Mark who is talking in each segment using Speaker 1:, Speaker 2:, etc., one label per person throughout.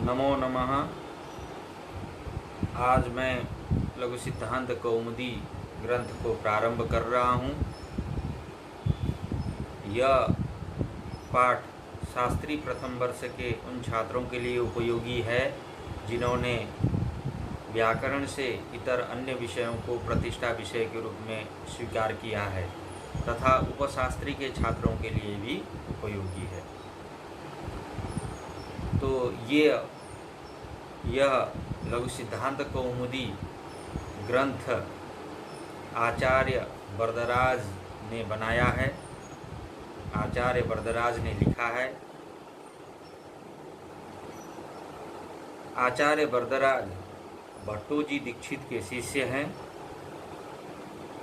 Speaker 1: नमो नमः। आज मैं लघु सिद्धांत कौमुदी ग्रंथ को प्रारंभ कर रहा हूँ। यह पाठ शास्त्री प्रथम वर्ष के उन छात्रों के लिए उपयोगी है जिन्होंने व्याकरण से इतर अन्य विषयों को प्रतिष्ठा विषय के रूप में स्वीकार किया है तथा उपशास्त्री के छात्रों के लिए भी उपयोगी है। तो यह लघु सिद्धांत कौमुदी ग्रंथ आचार्य वरदराज ने बनाया है, आचार्य वरदराज ने लिखा है। आचार्य वरदराज भट्टोजी दीक्षित के शिष्य हैं।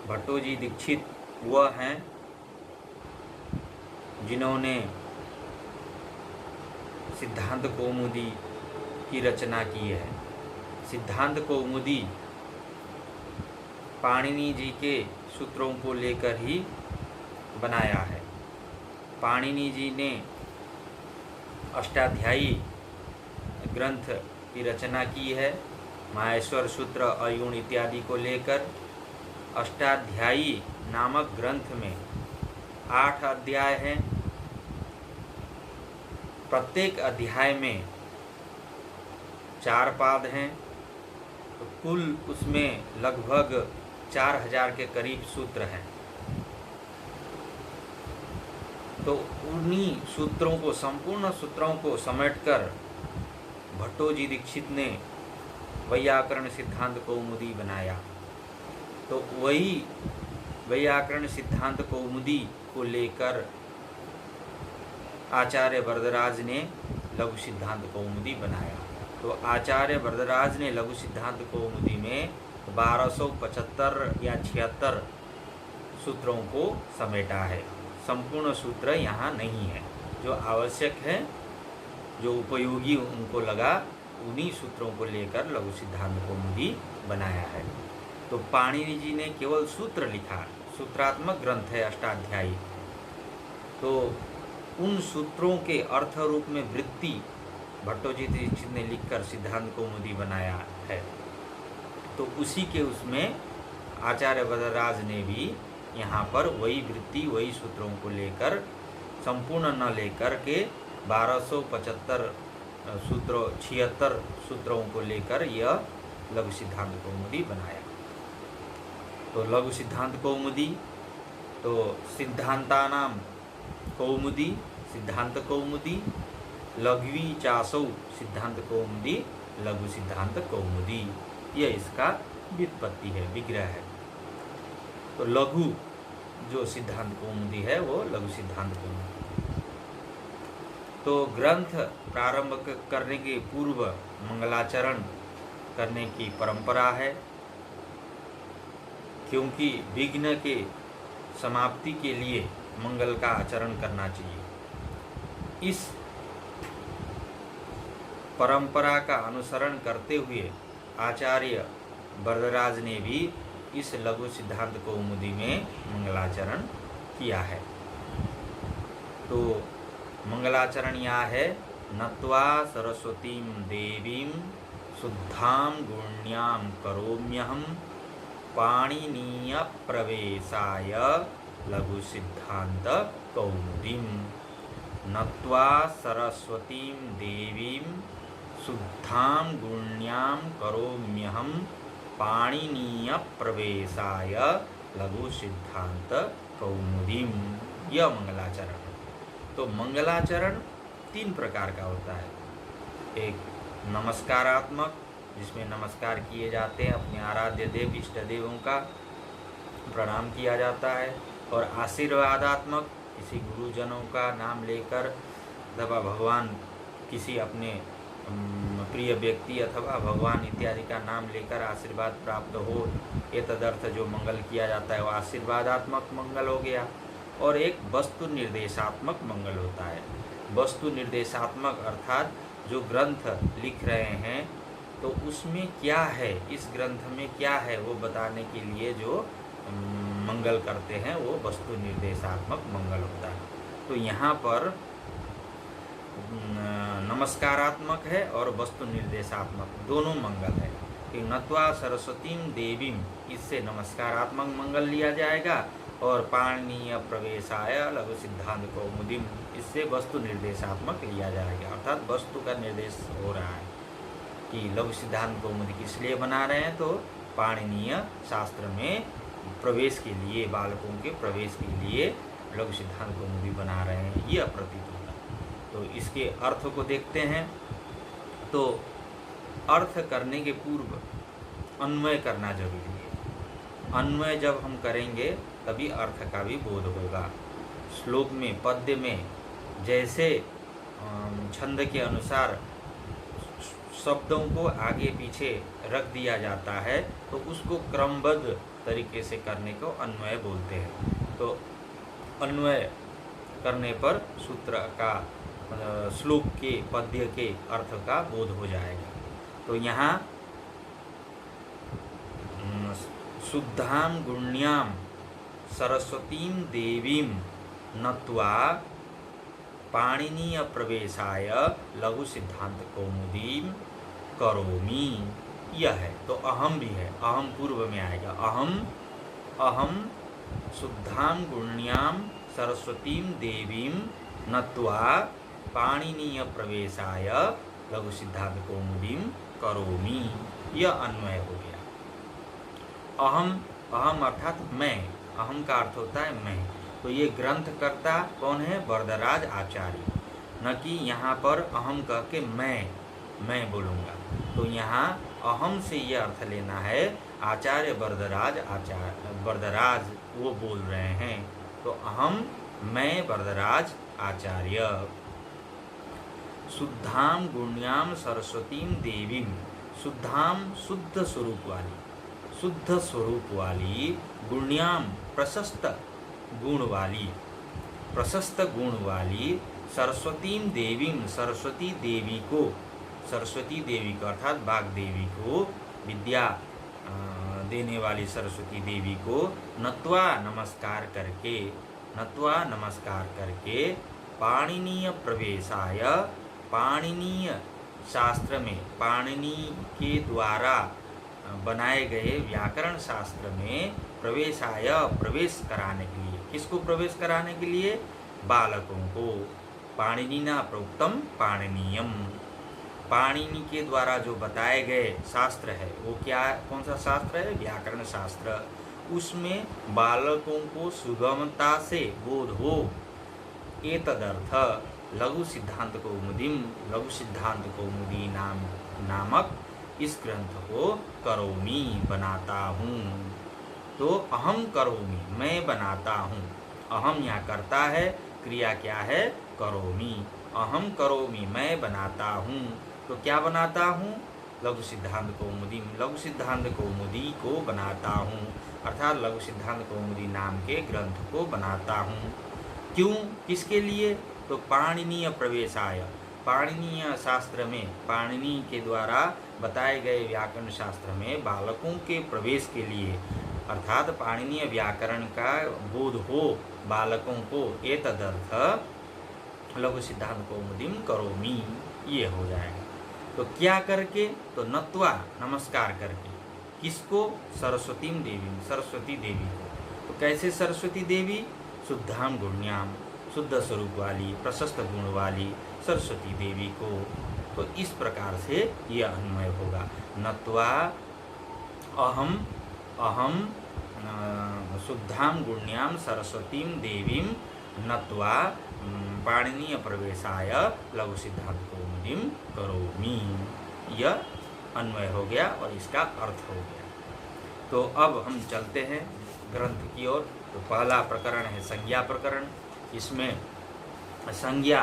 Speaker 1: भट्टोजी दीक्षित वह हैं जिन्होंने सिद्धांत कौमुदी की रचना की है। सिद्धांत कौमुदी पाणिनि जी के सूत्रों को लेकर ही बनाया है। पाणिनि जी ने अष्टाध्यायी ग्रंथ की रचना की है। माहेश्वर सूत्र, अयुण इत्यादि को लेकर अष्टाध्यायी नामक ग्रंथ में 8 अध्याय हैं। प्रत्येक अध्याय में 4 पाद हैं, तो कुल उसमें लगभग 4000 के करीब सूत्र हैं। तो उन्हीं सूत्रों को, संपूर्ण सूत्रों को समेटकर भट्टोजी दीक्षित ने वैयाकरण सिद्धांत कौमुदी बनाया। तो वही वैयाकरण सिद्धांत कौमुदी को लेकर आचार्य वरदराज ने लघु सिद्धांत कौमुदी बनाया। तो आचार्य वरदराज ने लघु सिद्धांत कौमुदी में 1275 या 76 सूत्रों को समेटा है। संपूर्ण सूत्र यहाँ नहीं है। जो आवश्यक है, जो उपयोगी उनको लगा, उन्हीं सूत्रों को लेकर लघु सिद्धांत कौमुदी बनाया है। तो पाणिनि जी ने केवल सूत्र लिखा, सूत्रात्मक ग्रंथ है अष्टाध्यायी। तो उन सूत्रों के अर्थ रूप में वृत्ति भट्टोजी दीक्षित ने लिखकर सिद्धांत कौमुदी बनाया है। तो उसी के उसमें आचार्य वरदराज ने भी यहाँ पर वही वृत्ति, वही सूत्रों को लेकर, संपूर्ण न लेकर के 1275 सूत्रों, 76 सूत्रों को लेकर यह लघु सिद्धांत कौमुदी बनाया। तो लघु सिद्धांत कौमुदी, तो सिद्धांतानाम कौमुदी, सिद्धांत कौमुदी, लघवी चासौ सिद्धांत कौमुदी, लघु सिद्धांत कौमुदी, यह इसका व्युत्पत्ति है, विग्रह है। तो लघु जो सिद्धांत कौमुदी है वो लघु सिद्धांत कौमुदी। तो ग्रंथ प्रारंभ करने के पूर्व मंगलाचरण करने की परंपरा है, क्योंकि विघ्न के समाप्ति के लिए मंगल का आचरण करना चाहिए। इस परंपरा का अनुसरण करते हुए आचार्य वरदराज ने भी इस लघु सिद्धांत कौमुदी में मंगलाचरण किया है। तो मंगलाचरण यहाँ है, नत्वा सरस्वतीं देवीं शुद्धां गुण्यां करोम्यहं पाणिनीय प्रवेशाय लघु सिद्धांत कौमुदीं। नत्वा सरस्वतीं देवीं शुद्धां गुण्यां करोम्यहं पाणिनीय प्रवेशाय लघु सिद्धांत कौमुदीं। यह मंगलाचरण। तो मंगलाचरण 3 प्रकार का होता है। एक नमस्कारात्मक, जिसमें नमस्कार किए जाते हैं, अपने आराध्य देव, इष्ट देवों का प्रणाम किया जाता है। और आशीर्वादात्मक, किसी गुरुजनों का नाम लेकर अथवा भगवान, किसी अपने प्रिय व्यक्ति अथवा भगवान इत्यादि का नाम लेकर आशीर्वाद प्राप्त हो, ये तदर्थ जो मंगल किया जाता है वो आशीर्वादात्मक मंगल हो गया। और एक वस्तु निर्देशात्मक मंगल होता है। वस्तु निर्देशात्मक अर्थात जो ग्रंथ लिख रहे हैं तो उसमें क्या है, इस ग्रंथ में क्या है, वो बताने के लिए जो मंगल करते हैं वो वस्तु निर्देशात्मक मंगल होता है। तो यहाँ पर नमस्कारात्मक है और वस्तु निर्देशात्मक, दोनों मंगल है। कि नत्वा सरस्वतीम देवीम, इससे नमस्कारात्मक मंगल लिया जाएगा, और पाणिनीय प्रवेशाय लघु सिद्धांत कौमुदीम, इससे वस्तु निर्देशात्मक लिया जाएगा। अर्थात वस्तु का निर्देश हो रहा है कि लघु सिद्धांत कौमुदी किस लिए बना रहे हैं, तो पाणिनीय शास्त्र में प्रवेश के लिए, बालकों के प्रवेश के लिए लघु सिद्धांत कौमुदी बना रहे हैं, यह प्रतीत होता है। तो इसके अर्थ को देखते हैं। तो अर्थ करने के पूर्व अन्वय करना जरूरी है। अन्वय जब हम करेंगे तभी अर्थ का भी बोध होगा। श्लोक में, पद्य में जैसे छंद के अनुसार शब्दों को आगे पीछे रख दिया जाता है, तो उसको क्रमबद्ध तरीके से करने को अन्वय बोलते हैं। तो अन्वय करने पर सूत्र का, श्लोक के, पद्य के अर्थ का बोध हो जाएगा। तो यहाँ शुद्धाम गुण्याम सरस्वतीम देवीम नत्वा पाणिनीय प्रवेशाय लघु सिद्धांत कौमुदीम करोमि, यह है। तो अहम भी है, अहम पूर्व में आएगा। अहम शुद्धाम गुण्याम सरस्वतीम देवीम नत्वा पाणिनीय प्रवेशाय लघु सिद्धांत कौमुदीम करोमि, यह अन्वय हो गया। अहम अर्थात मैं, अहम का अर्थ होता है मैं। तो ये ग्रंथकर्ता कौन है? वरदराज आचार्य। न कि यहाँ पर अहम कह के मैं बोलूँगा। तो यहाँ अहम से यह अर्थ लेना है, आचार्य वरदराज वो बोल रहे हैं। तो अहम, मैं वरदराज आचार्य। शुद्धाम गुण्याम सरस्वतीम देवीम, शुद्धाम शुद्ध स्वरूप वाली, शुद्ध स्वरूप वाली, गुण्याम प्रशस्त गुण वाली, प्रशस्त गुण वाली, सरस्वतीम देवीम सरस्वती देवी को, सरस्वती देवी को अर्थात वाग देवी को, विद्या देने वाली सरस्वती देवी को नत्वा नमस्कार करके, नत्वा नमस्कार करके, पाणिनीय प्रवेशाय, पाणिनीय शास्त्र में, पाणिनी के द्वारा बनाए गए व्याकरण शास्त्र में प्रवेशाय, प्रवेश कराने के लिए। किसको प्रवेश कराने के लिए? बालकों को। पाणिनिना प्रोक्तम पाणिनीयम, पाणिनि के द्वारा जो बताए गए शास्त्र है वो क्या, कौन सा शास्त्र है? व्याकरण शास्त्र। उसमें बालकों को सुगमता से बोध हो, एतदर्थ लघु सिद्धांत कौमुदीम, लघु सिद्धांत कौमुदी नामक इस ग्रंथ को करोमि, बनाता हूँ। तो अहम करोमि, मैं बनाता हूँ। अहम यहाँ करता है, क्रिया क्या है? करोमि। अहम करोमि, मैं बनाता हूँ। तो क्या बनाता हूँ? लघु सिद्धांत कौमुदी, लघु सिद्धांत कौमुदी को बनाता हूँ, अर्थात लघु सिद्धांत कौमुदी नाम के ग्रंथ को बनाता हूँ। क्यों? किसके लिए? तो पाणिनीय प्रवेशाय, पाणिनीय शास्त्र में, पाणिनि के द्वारा बताए गए व्याकरण शास्त्र में बालकों के प्रवेश के लिए, अर्थात पाणिनीय व्याकरण का बोध हो बालकों को, एतदर्थ लघु सिद्धांत कौमुदीम करोमि, ये हो जाएगा। तो क्या करके? तो नत्वा नमस्कार करके। किसको? सरस्वतीम देवी, सरस्वती देवी को। तो कैसे सरस्वती देवी? शुद्धाम गुण्याम, शुद्ध स्वरूप वाली, प्रशस्त गुण वाली सरस्वती देवी को। तो इस प्रकार से यह अन्वय होगा। नत्वा अहम शुद्धाम गुण्याम सरस्वतीम देवीम नत्वा पाणिनीय प्रवेशाय लघु सिद्धांत कौमुदीम करोमि, यह अन्वय हो गया और इसका अर्थ हो गया। तो अब हम चलते हैं ग्रंथ की ओर। तो पहला प्रकरण है संज्ञा प्रकरण। इसमें संज्ञा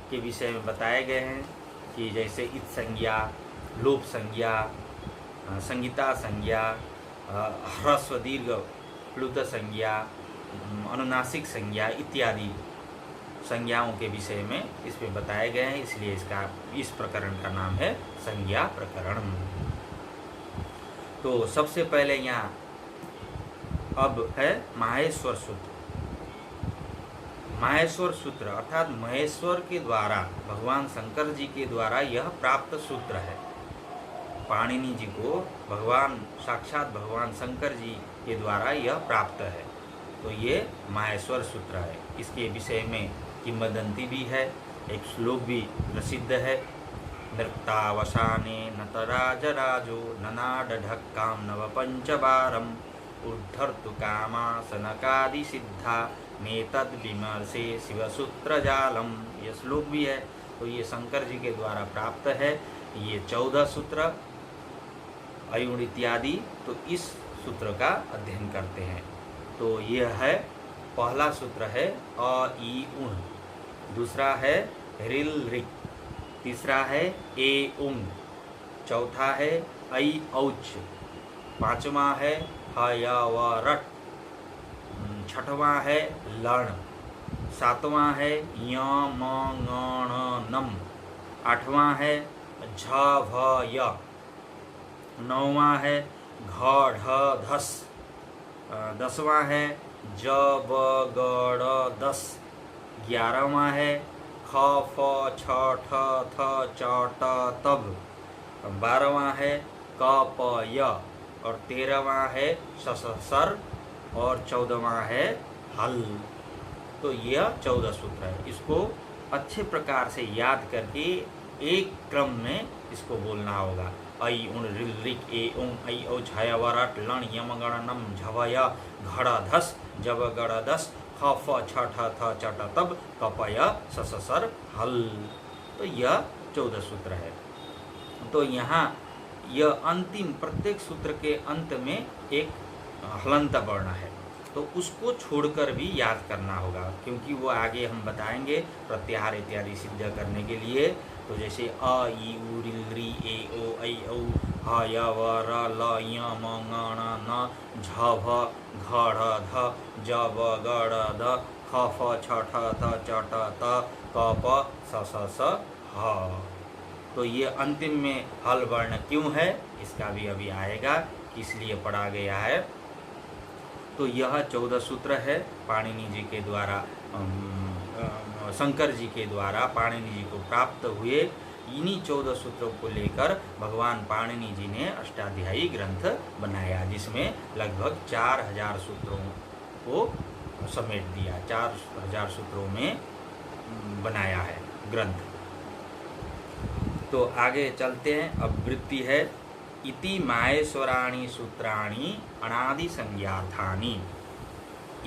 Speaker 1: के विषय में बताए गए हैं कि जैसे इत संज्ञा, लोप संज्ञा, संगीता संज्ञा, ह्रस्व दीर्घ प्लुत संज्ञा, अनुनासिक संज्ञा इत्यादि संज्ञाओं के विषय में इसमें बताए गए हैं, इसलिए इस प्रकरण का नाम है संज्ञा प्रकरण। तो सबसे पहले यहाँ अब है माहेश्वर सूत्र। माहेश्वर सूत्र अर्थात महेश्वर के द्वारा, भगवान शंकर जी के द्वारा यह प्राप्त सूत्र है। पाणिनि जी को भगवान साक्षात भगवान शंकर जी के द्वारा यह प्राप्त है। तो ये माहेश्वर सूत्र है। इसके विषय में किंवदंती भी है, एक श्लोक भी प्रसिद्ध है। नृत्तावसाने नतराजराजो ननाडढक्कां नवपंचवारम् उद्धर्तु कामासनकादि सिद्धा नेतद विमर्शे शिवसूत्रजालम। ये श्लोक भी है। तो ये शंकर जी के द्वारा प्राप्त है। ये 14 सूत्र अयुण इत्यादि, तो इस सूत्र का अध्ययन करते हैं। तो यह है पहला सूत्र है अ ई उण, दूसरा है रिल रिक, तीसरा है ए उंग, चौथा है ऐ औच, पांचवा है ह य व रट, छठवां है लण, सातवां है य म ङ ण नम, आठवां है झ भ य, नौवां है घ ढ धस, दसवां है ज ब ग ड़ दस, 11वां है ख फ छ ठ थ च ट तब, 12वां है क प य, और 13वां है स स सर, और 14वां है हल। तो यह 14 सूत्र है। इसको अच्छे प्रकार से याद करके एक क्रम में इसको बोलना होगा। ऐ उण रिल रिक ए उंग ऐ औ छाया वरट लण यम गण नम झवय घड़ धस जब गड़ दस ख फ छ ठ थ च ट तब कपय स स सर हल। तो यह 14 सूत्र है। तो यहाँ यह अंतिम प्रत्येक सूत्र के अंत में एक हलंत वर्ण है, तो उसको छोड़कर भी याद करना होगा, क्योंकि वो आगे हम बताएंगे प्रत्याहार इत्यादि सिद्ध करने के लिए। तो जैसे अ ई उ रिल री ए ओ ऐ औ ह य व र ल य म ङ ण न झ भ घ ढ ध ज ब ग ड़ द ख फ छ ठ थ च ट त क प स स स ह। तो ये अंतिम में हल वर्ण क्यों है, इसका भी अभी आएगा, इसलिए पढ़ा गया है। तो यह 14 सूत्र है पाणिनि जी के द्वारा, शंकर जी के द्वारा पाणिनि जी को प्राप्त हुए। इन्हीं 14 सूत्रों को लेकर भगवान पाणिनि जी ने अष्टाध्यायी ग्रंथ बनाया, जिसमें लगभग 4000 सूत्रों को समेट दिया, 4000 सूत्रों में बनाया है ग्रंथ। तो आगे चलते हैं। अब वृत्ति है इति माहेश्वराणि सूत्राणि अनादि संज्ञार्थानि।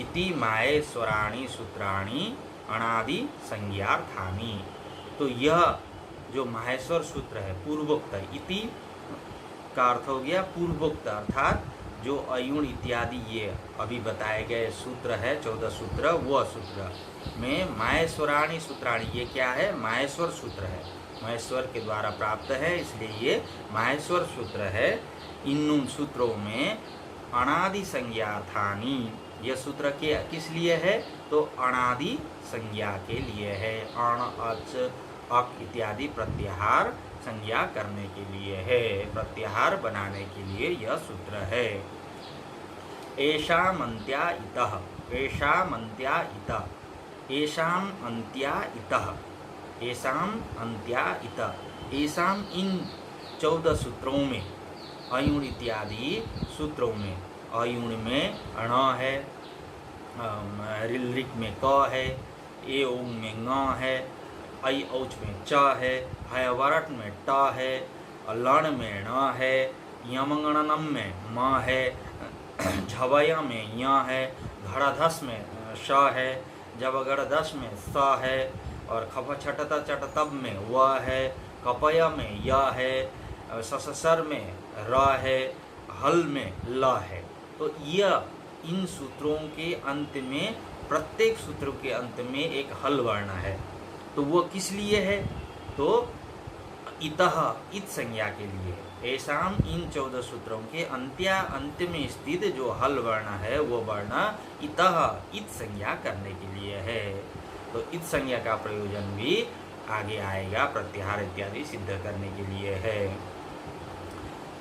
Speaker 1: इति माहेश्वराणि सूत्राणि अनादि संज्ञार्थानि। तो यह जो माहेश्वर सूत्र है पूर्वोक्त, इति का अर्थ हो गया पूर्वोक्त, अर्थात जो अयुण इत्यादि ये अभी बताए गए सूत्र है 14 सूत्र, वह सूत्र में माहेश्वराणि सूत्राणि, ये क्या है, माहेश्वर सूत्र है, महेश्वर के द्वारा प्राप्त है, इसलिए ये माहेश्वर सूत्र है। इन सूत्रों में अनादि संज्ञार्थानि, यह सूत्र के किस लिए है, तो अनादि संज्ञा के लिए है। अण अच अक इत्यादि प्रत्याहार संज्ञा करने के लिए है, प्रत्याहार बनाने के लिए यह सूत्र है। एषाम अन्त्या इतः, एषाम अन्त्या इतः, एषाम अन्त्या इतः, एषाम अन्त्या इतः, एषाम इन 14 सूत्रों में, अयुण इत्यादि सूत्रों में, अयुण में ण है, रिल रिक में क है, ए ओंग में ङ है, ऐ औच में च है, हयवरट में ट है, लण में ण है, यमगणनम में म है, झवय में य है, घड़धस में श है, जबगड़दस में स है, और खफ छटत चटतब में व है, कपय में य है, सससर में र है, हल में ल है। तो यह इन सूत्रों के अंत में, प्रत्येक सूत्र के अंत में एक हल वर्ण है। तो वो किस लिए है, तो इतः, इत संज्ञा के लिए। ऐसाम इन 14 सूत्रों के अंत में स्थित जो हल वर्ण है, वो वर्ण इतः, इत संज्ञा करने के लिए है। तो इत संज्ञा का प्रयोजन भी आगे आएगा, प्रत्याहार इत्यादि सिद्ध करने के लिए है।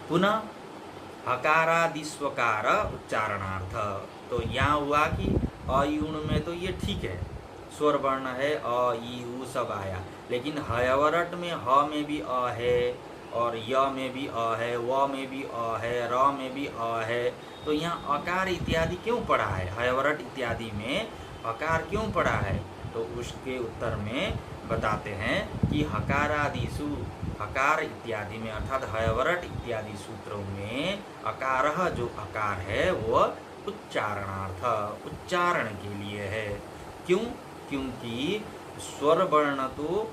Speaker 1: पुनः हकारादिस्वकार उच्चारणार्थ। तो यहाँ हुआ कि अयुण में तो ये ठीक है, स्वर वर्ण है, अ ई उ सब आया। लेकिन हयवरट में ह में भी अ है, और य में भी अ है, व में भी अ है, र में भी अ है। तो यहाँ अकार इत्यादि क्यों पड़ा है? हयवरट इत्यादि में अकार क्यों पड़ा है? तो उसके उत्तर में बताते हैं कि हकारादिषु, हकार इत्यादि में अर्थात हयवरट इत्यादि सूत्रों में अकारः जो अकार है वह उच्चारणार्थ, उच्चारण के लिए है। क्यों? क्योंकि स्वर वर्ण तो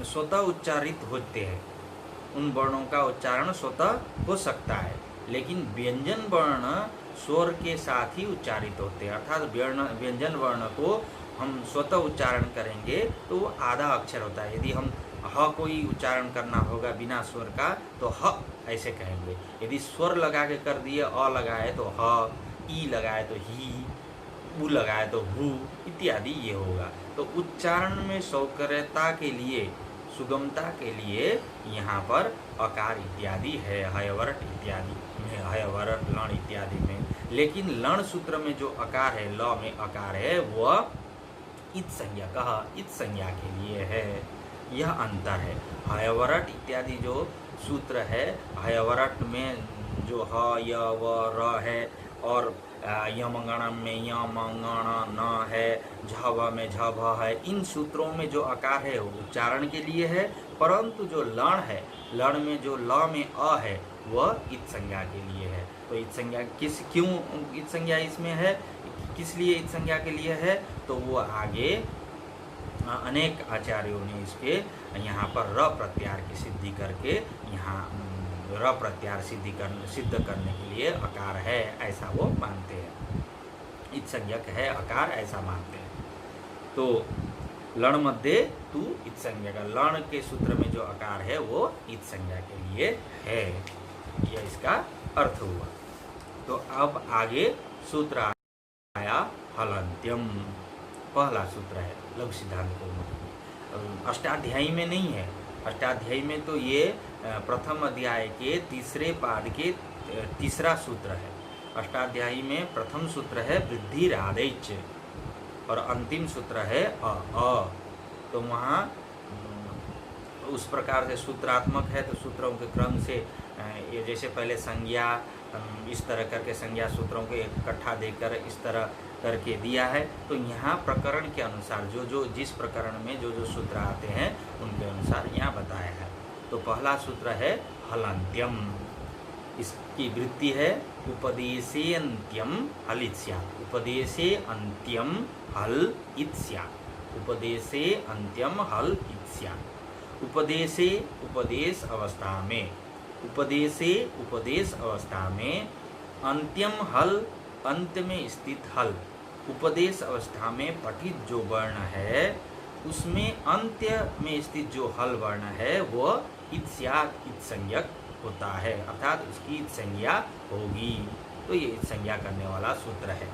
Speaker 1: स्वतः उच्चारित होते हैं, उन वर्णों का उच्चारण स्वतः हो सकता है, लेकिन व्यंजन वर्ण स्वर के साथ ही उच्चारित होते हैं। अर्थात व्यंजन वर्ण को हम स्वतः उच्चारण करेंगे तो वो आधा अक्षर होता है। यदि हम ह कोई उच्चारण करना होगा बिना स्वर का तो ह ऐसे कहेंगे। यदि स्वर लगा के कर दिए, अ लगाए तो ह, ई लगाए तो ही, उ लगाए तो हु इत्यादि ये होगा। तो उच्चारण में सौकर्यता के लिए, सुगमता के लिए यहाँ पर अकार इत्यादि है, हयवरट इत्यादि में, हयवरट लण इत्यादि में। लेकिन लण सूत्र में जो अकार है, ल में अकार है, वह इत संज्ञा, कहा इत संज्ञा के लिए है। यह अंतर है। हयवरट इत्यादि जो सूत्र है, हयवरट में जो ह य व र है, और यमगणम में यम गण न है, झव में झभ है, इन सूत्रों में जो आकार है वो उच्चारण के लिए है। परंतु जो लण है, लण में जो ल में अ है वह इत संज्ञा के लिए है। तो इत संज्ञा क्यों इत संज्ञा इसमें है, किस लिए इत संज्ञा के लिए है? तो वो आगे अनेक आचार्यों ने इसके यहाँ पर र प्रत्यार की सिद्धि करके यहाँ र प्रत्यार सिद्ध करने के लिए अकार है ऐसा वो मानते हैं। इत संज्ञक है अकार ऐसा मानते हैं। तो लण मध्य तू इत संज्ञक, लण के सूत्र में जो अकार है वो इत संज्ञा के लिए है। यह इसका अर्थ हुआ। तो अब आगे सूत्र आया हलंत्यम। पहला सूत्र है लघु सिद्धांत कौमुदी, अष्टाध्यायी में नहीं है। अष्टाध्यायी में तो ये प्रथम अध्याय के तीसरे पाद के तीसरा सूत्र है। अष्टाध्यायी में प्रथम सूत्र है वृद्धिरादैच और अंतिम सूत्र है अ। तो वहाँ उस प्रकार से सूत्रात्मक है, तो सूत्रों के क्रम से ये जैसे पहले संज्ञा इस तरह करके संज्ञा सूत्रों को इकट्ठा देकर इस तरह करके दिया है। तो यहाँ प्रकरण के अनुसार जो जिस प्रकरण में जो सूत्र आते हैं उनके अनुसार यहाँ बताया है। तो पहला सूत्र है हलंत्यम, इसकी वृत्ति है उपदेशे अंत्यम हल इत् स्यात्। उपदेशे अंत्यम हल इत् स्यात्, उपदेशे अंत्यम हल इत् स्यात्। उपदेशे उपदेश अवस्था में, उपदेशे उपदेश अवस्था में, अंत्यम हल अंत में स्थित हल। उपदेश अवस्था में पठित जो वर्ण है उसमें अंत्य में स्थित जो हल वर्ण है वह इत स्यात् इत संज्ञक होता है, अर्थात उसकी इत संज्ञा होगी। तो ये इत संज्ञा करने वाला सूत्र है।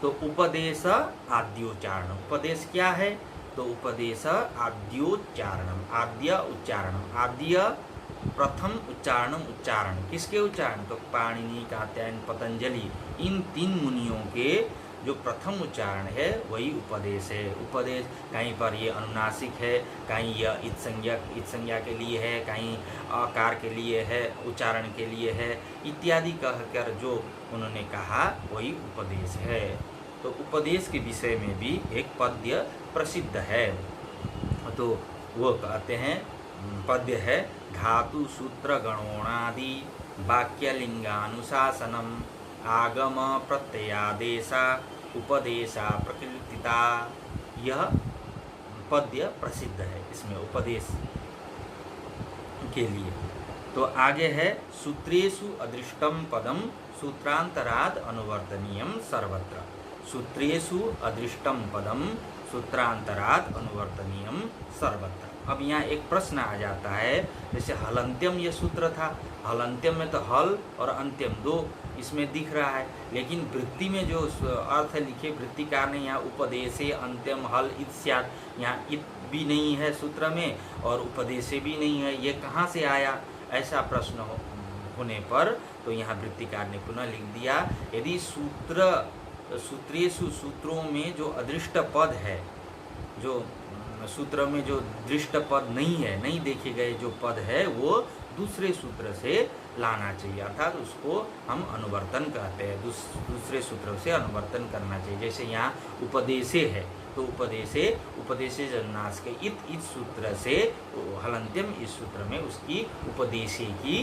Speaker 1: तो उपदेश आद्योच्चारण, उपदेश क्या है? तो उपदेश आद्योच्चारणम, आद्य उच्चारणम, आद्य प्रथम उच्चारण किसके उच्चारण? तो पाणिनि, कात्यायन, पतंजलि, इन तीन मुनियों के जो प्रथम उच्चारण है वही उपदेश है। उपदेश कहीं पर ये अनुनासिक है, कहीं यह इत संज्ञा के लिए है, कहीं आकार के लिए है, उच्चारण के लिए है इत्यादि कहकर जो उन्होंने कहा वही उपदेश है। तो उपदेश के विषय में भी एक पद्य प्रसिद्ध है। तो वो कहते हैं, पद्य है धातु सूत्र गणोणादि वाक्यलिंगानुशासनम आगम प्रत्ययादेशा उपदेशा प्रकृतिता। यह पद्य प्रसिद्ध है इसमें उपदेश के लिए। तो आगे है सूत्रेषु अदृष्टम पदम सूत्रांतराद अनुवर्तनीयम सर्वत्र। सूत्रेषु अदृष्टम पदम सूत्रांतराद अनुवर्तनीयम सर्वत्र। अब यहाँ एक प्रश्न आ जाता है, जैसे हलंत्यम ये सूत्र था, हलंत्यम में तो हल और अंत्यम दो इसमें दिख रहा है, लेकिन वृत्ति में जो अर्थ लिखे वृत्तिकार ने यहाँ उपदेशे अंत्यम हल इत स्यात्, यहाँ इत भी नहीं है सूत्र में और उपदेशे भी नहीं है, ये कहाँ से आया? ऐसा प्रश्न होने पर तो यहाँ वृत्तिकार ने पुनः लिख दिया, यदि सूत्र तो सूत्रेषु सूत्रों में जो अदृष्ट पद है, जो सूत्र में जो दृष्ट पद नहीं है, नहीं देखे गए जो पद है, वो दूसरे सूत्र से लाना चाहिए, अर्थात उसको हम अनुवर्तन कहते हैं। दूसरे सूत्र से अनुवर्तन करना चाहिए। जैसे यहाँ उपदेशे है, तो उपदेशे जन्नाश के इत सूत्र से हलंत्यम इस सूत्र में उसकी उपदेशे की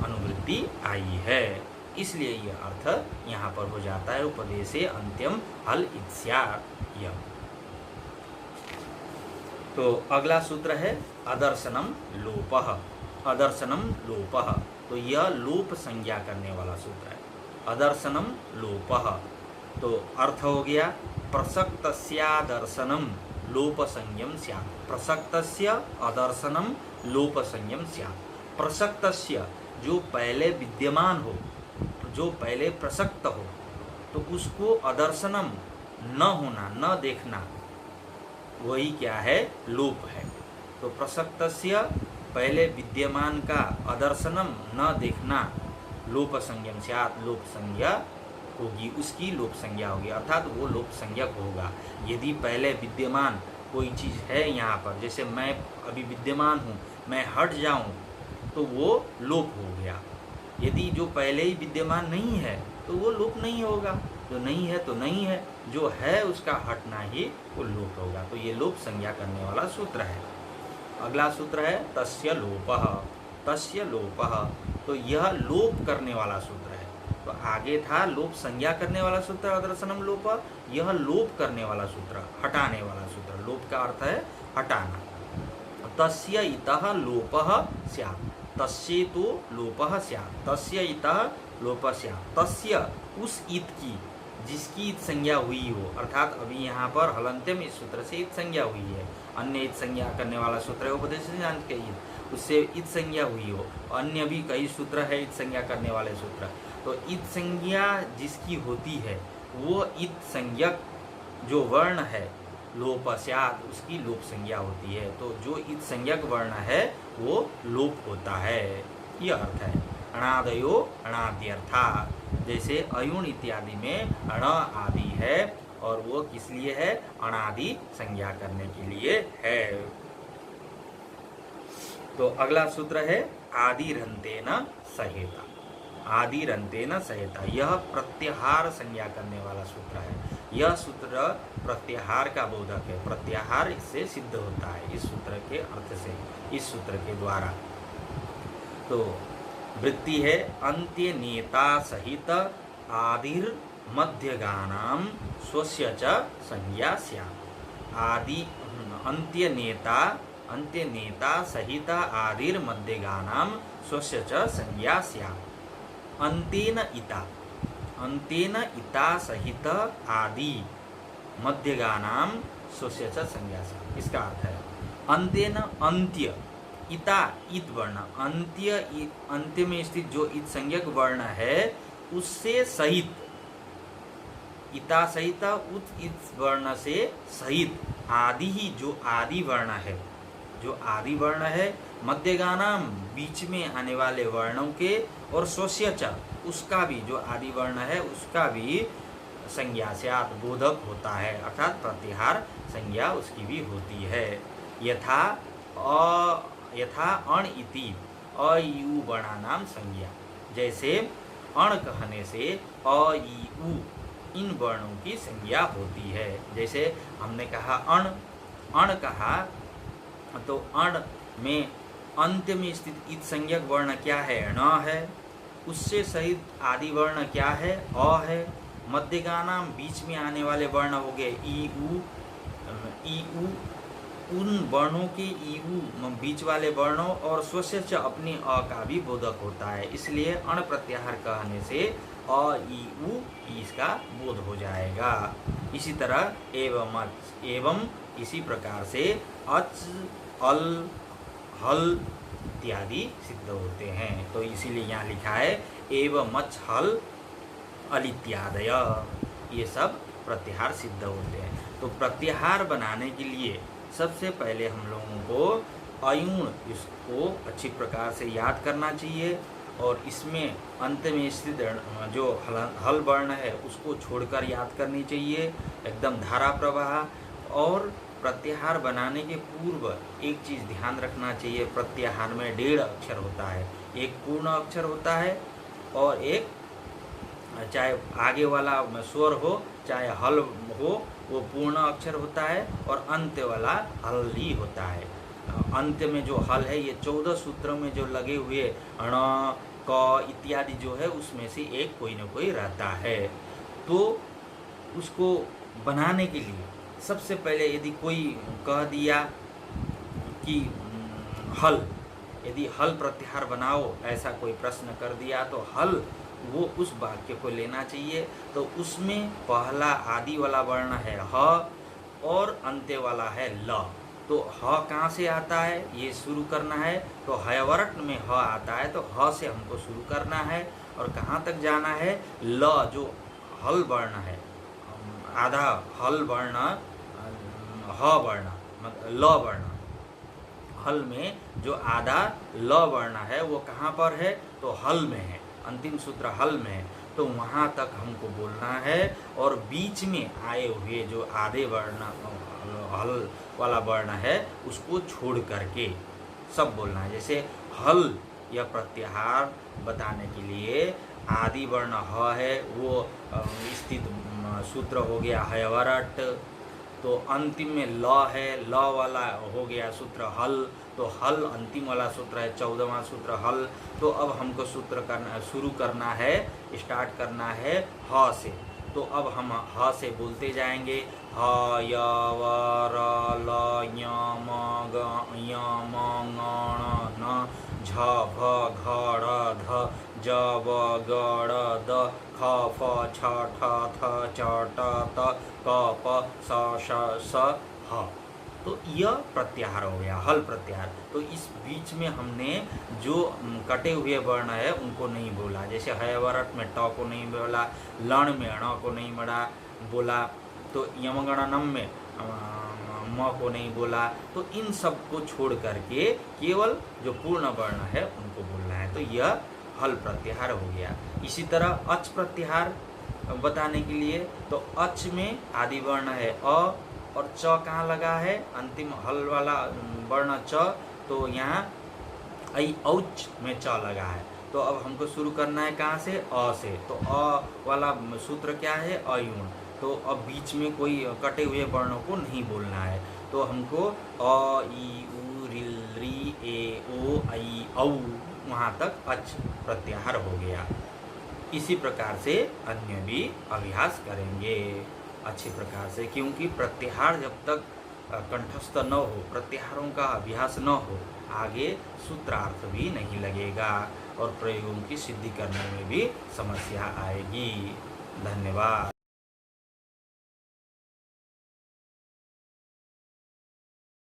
Speaker 1: अनुवृत्ति आई है, इसलिए यह अर्थ यहाँ पर हो जाता है उपदेशे अंत्यम हल इत्स्यात्। तो अगला सूत्र है अदर्शनम लोपः। अदर्शनम लोपः, तो यह लोप संज्ञा करने वाला सूत्र है। अदर्शनम लोपः, तो अर्थ हो गया प्रसक्तस्यादर्शनम लोप संज्ञम स्यात्। प्रसक्तस्य अदर्शनम लोप संज्ञम स्यात्। प्रसक्तस्य जो पहले विद्यमान हो, जो पहले प्रसक्त हो, तो उसको अदर्शनम न होना, न देखना, वही क्या है, लोप है। तो प्रसक्तस्य पहले विद्यमान का अदर्शनम न देखना लोप संज्ञम स्यात्, लोप संज्ञा होगी, उसकी लोप संज्ञा होगी, अर्थात वो लोप संज्ञक होगा। यदि पहले विद्यमान कोई चीज़ है यहाँ पर, जैसे मैं अभी विद्यमान हूँ, मैं हट जाऊँ तो वो लोप हो गया। यदि जो पहले ही विद्यमान नहीं है तो वो लोप नहीं होगा, जो नहीं है तो नहीं है, जो है उसका हटना ही वो लोप होगा। तो ये लोप संज्ञा करने वाला सूत्र है। अगला सूत्र है तस्य लोपः। तस्य लोपः, तो यह लोप करने वाला सूत्र है। तो आगे था लोप संज्ञा करने वाला सूत्र अदर्शनम लोप, यह लोप करने वाला सूत्र, हटाने वाला सूत्र। लोप का अर्थ है हटाना। तस्य इतः लोपः स्यात्। तस्य तो लोपः स्यात्, तस्य इतः लोपः स्यात्। तस्य उस इत की, जिसकी इत संज्ञा हुई हो, अर्थात अभी यहाँ पर हलंत्यम इस सूत्र से इत संज्ञा हुई है। अन्य इत संज्ञा करने वाला सूत्र है उपदेशेन्द्रांत के इत, उससे इत संज्ञा हुई हो। अन्य भी कई सूत्र है इत संज्ञा करने वाले सूत्र। तो इत संज्ञा जिसकी होती है, वो इत संज्ञक जो वर्ण है लोप स्यात्, उसकी लोप संज्ञा होती है। तो जो इत संज्ञक वर्ण है वो लोप होता है, यह अर्थ है। अणादयो अणाद्यर्था, जैसे अयुण इत्यादि में अण आदि है, और वो किस लिए है, अणादि संज्ञा करने के लिए है। तो अगला सूत्र है आदिरंतेन सहेता। आदिरंतेन सहेता, यह प्रत्याहार संज्ञा करने वाला सूत्र है। यह सूत्र प्रत्याहार का बोधक है, प्रत्याहार इससे सिद्ध होता है, इस सूत्र के अर्थ से, इस सूत्र के द्वारा। तो वृत्ति है अंत्य नेता सहित आदिर मध्यगानाम स्वस्य च संज्ञा स्यात्। आदि अंत्य नेता सहित आदिर मध्यगानाम स्वस्य च संज्ञा स्यात्। अंतेन इता सहित आदि मध्यगानाम स्वस्य च संज्ञा स्यात्। इसका अर्थ है अंतेन अंत्य, इता इत वर्ण, अंत्य में स्थित जो इत संज्ञक वर्ण है उससे सहित, इता सहित उत इत वर्ण से सहित आदि ही जो आदि वर्ण है, जो आदि वर्ण है, मध्यगानाम बीच में आने वाले वर्णों के, और स्वस्य च उसका भी, जो आदि वर्ण है उसका भी संज्ञा स्यात् बोधक होता है, अर्थात प्रत्याहार संज्ञा उसकी भी होती है। यथा अण इति अ इ उ वर्णानाम संज्ञा, जैसे अण कहने से अ इ उ इन वर्णों की संज्ञा होती है। जैसे हमने कहा अण कहा, तो अण में अंत्य में स्थित इत संज्ञक वर्ण क्या है, ण है। उससे सहित आदि वर्ण क्या है, अ है। मध्यगानाम बीच में आने वाले वर्ण हो गए इ उ, उन वर्णों के ई उ बीच वाले वर्णों और स्वस्य च अपने अ का भी बोधक होता है, इसलिए अण प्रत्याहार कहने से अ ई उ इसका बोध हो जाएगा। इसी तरह एवं इसी प्रकार से अच अल हल इत्यादि सिद्ध होते हैं। तो इसीलिए यहाँ लिखा है एवं मच हल अल इत्यादय, ये सब प्रत्याहार सिद्ध होते हैं। तो प्रत्याहार बनाने के लिए सबसे पहले हम लोगों को अयुण इसको अच्छी प्रकार से याद करना चाहिए, और इसमें अंत में स्थित जो हल वर्ण है उसको छोड़कर याद करनी चाहिए, एकदम धारा प्रवाह। और प्रत्याहार बनाने के पूर्व एक चीज़ ध्यान रखना चाहिए, प्रत्याहार में 1.5 अक्षर होता है, एक पूर्ण अक्षर होता है और एक, चाहे आगे वाला स्वर हो चाहे हल हो, वो पूर्ण अक्षर होता है, और अंत्य वाला हल ही होता है। अंत्य में जो हल है ये 14 सूत्रों में जो लगे हुए अण क इत्यादि जो है उसमें से एक कोई न कोई रहता है। तो उसको बनाने के लिए सबसे पहले यदि कोई कह दिया कि हल, यदि हल प्रत्याहार बनाओ ऐसा कोई प्रश्न कर दिया तो हल वो उस वाक्य को लेना चाहिए। तो उसमें पहला आदि वाला वर्ण है ह और अंत्य वाला है ल। तो ह कहाँ से आता है ये शुरू करना है, तो हयवर्ण में ह आता है, तो ह से हमको शुरू करना है और कहाँ तक जाना है, ल जो हल वर्ण है, आधा हल वर्ण, ह वर्ण मतलब ल वर्ण, हल में जो आधा ल वर्ण है वो कहाँ पर है, तो हल में है, अंतिम सूत्र हल में है, तो वहाँ तक हमको बोलना है। और बीच में आए हुए जो आधे वर्ण हल वाला वर्ण है उसको छोड़ करके सब बोलना है। जैसे हल या प्रत्याहार बताने के लिए आदि वर्ण ह है, वो स्थित सूत्र हो गया हयवरट, तो अंतिम में ल है, ल वाला हो गया सूत्र हल, तो हल अंतिम वाला सूत्र है 14वां सूत्र हल। तो अब हमको सूत्र करना शुरू करना है, स्टार्ट करना है ह से। तो अब हम ह से बोलते जाएंगे, ह य व र ल य म ग य म ङ न झ भ घ ड़ ध ज व ग ड़ द ख फ छ ठ थ च ट त क प स श स ह। तो यह प्रत्याहार हो गया, हल प्रत्याहार। तो इस बीच में हमने जो कटे हुए वर्ण है उनको नहीं बोला, जैसे हयवरट में ट को नहीं बोला, लण में अण को नहीं बोला, तो यमगणनम में म को नहीं बोला। तो इन सब को छोड़ करके केवल जो पूर्ण वर्ण है उनको बोलना है, तो यह हल प्रत्याहार हो गया। इसी तरह अच प्रत्याहार बताने के लिए, तो अच में आदि वर्ण है अ और च कहाँ लगा है, अंतिम हल वाला वर्ण च, तो यहाँ ऐ औच में च लगा है। तो अब हमको शुरू करना है कहाँ से, अ से, तो अ वाला सूत्र क्या है, अयुण। तो अब बीच में कोई कटे हुए वर्णों को नहीं बोलना है, तो हमको अ ई उ रिल री ए ओ ऐ औ वहाँ तक अच प्रत्याहार हो गया। इसी प्रकार से अन्य भी अभ्यास करेंगे अच्छे प्रकार से, क्योंकि प्रत्याहार जब तक कंठस्थ न हो, प्रत्याहारों का अभ्यास न हो, आगे सूत्रार्थ भी नहीं लगेगा और प्रयोगों की सिद्धि करने में भी समस्या आएगी। धन्यवाद।